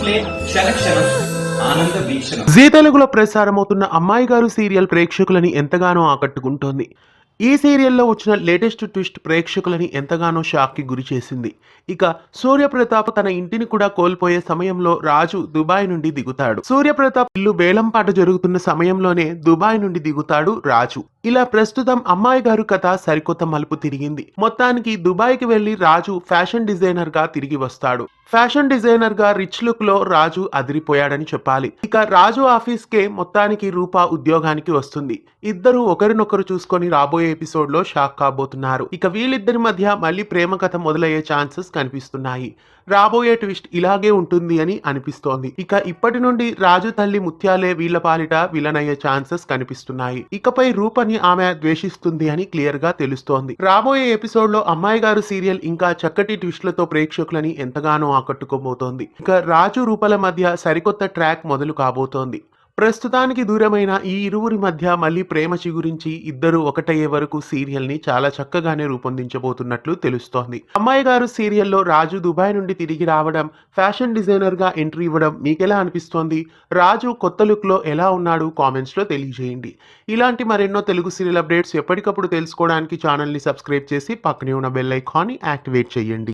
Play క్షణ క్షణం ఆనంద వీక్షణం. జీ తెలుగులో ప్రసారమవుతున్న అమ్మాయి గారు సీరియల్ ప్రేక్షకులని ఎంతగానో ఆకట్టుకుంటోంది. ఈ సీరియల్లో వచ్చిన లేటెస్ట్ ట్విస్ట్ ప్రేక్షకులని ఎంతగానో షాక్కి గురి చేసింది. ఇక సూర్యప్రతాప్ తన ఇంటిని కూడా కోల్పోయే సమయంలో రాజు దుబాయ్ నుండి దిగుతాడు. సూర్యప్రతాప్ ఇల్లు వేలంపాట జరుగుతున్న సమయంలోనే దుబాయ్ నుండి దిగుతాడు రాజు. ఇలా ప్రస్తుతం అమ్మాయి గారు కథ సరికొత్త మలుపు తిరిగింది. మొత్తానికి దుబాయ్కి వెళ్లి రాజు ఫ్యాషన్ డిజైనర్ గా తిరిగి వస్తాడు. ఫ్యాషన్ డిజైనర్ గా రిచ్ లుక్ లో రాజు అదిరిపోయాడని చెప్పాలి. ఇక రాజు ఆఫీస్ కే మొత్తానికి రూప ఉద్యోగానికి వస్తుంది. ఇద్దరు ఒకరినొకరు చూసుకొని రాబోయే ఎపిసోడ్ లో షాక్ కాబోతున్నారు. ఇక వీళ్ళిద్దరి మధ్య మళ్ళీ ప్రేమ కథ మొదలయ్యే ఛాన్సెస్ కనిపిస్తున్నాయి. రాబోయే ట్విస్ట్ ఇలాగే ఉంటుంది అని అనిపిస్తోంది. ఇక ఇప్పటి నుండి రాజు తల్లి ముత్యాలే వీళ్ళ పాలిట విలన్ అయ్యే ఛాన్సెస్ కనిపిస్తున్నాయి. ఇకపై రూపని ఆమె ద్వేషిస్తుంది అని క్లియర్ గా తెలుస్తోంది. రాబోయే ఎపిసోడ్ లో అమ్మాయి గారు సీరియల్ ఇంకా చక్కటి ట్విస్ట్లతో ప్రేక్షకులని ఎంతగానో ఆకట్టుకోబోతోంది. ఇక రాజు రూపల మధ్య సరికొత్త ట్రాక్ మొదలు కాబోతోంది. ప్రస్తుతానికి దూరమైన ఈ ఇరువురి మధ్య మళ్ళీ ప్రేమ చిగురించి ఇద్దరు ఒకటయ్యే వరకు సీరియల్ ని చాలా చక్కగానే రూపొందించబోతున్నట్లు తెలుస్తోంది. అమ్మాయి గారు సీరియల్లో రాజు దుబాయ్ నుండి తిరిగి రావడం, ఫ్యాషన్ డిజైనర్ గా ఎంట్రీ ఇవ్వడం మీకెలా అనిపిస్తోంది? రాజు కొత్త లుక్ లో ఎలా ఉన్నాడు? కామెంట్స్ లో తెలియజేయండి. ఇలాంటి మరెన్నో తెలుగు సీరియల్ అప్డేట్స్ ఎప్పటికప్పుడు తెలుసుకోవడానికి ఛానల్ ని సబ్స్క్రైబ్ చేసి పక్కనే ఉన్న బెల్ ఐకాన్ ని యాక్టివేట్ చేయండి.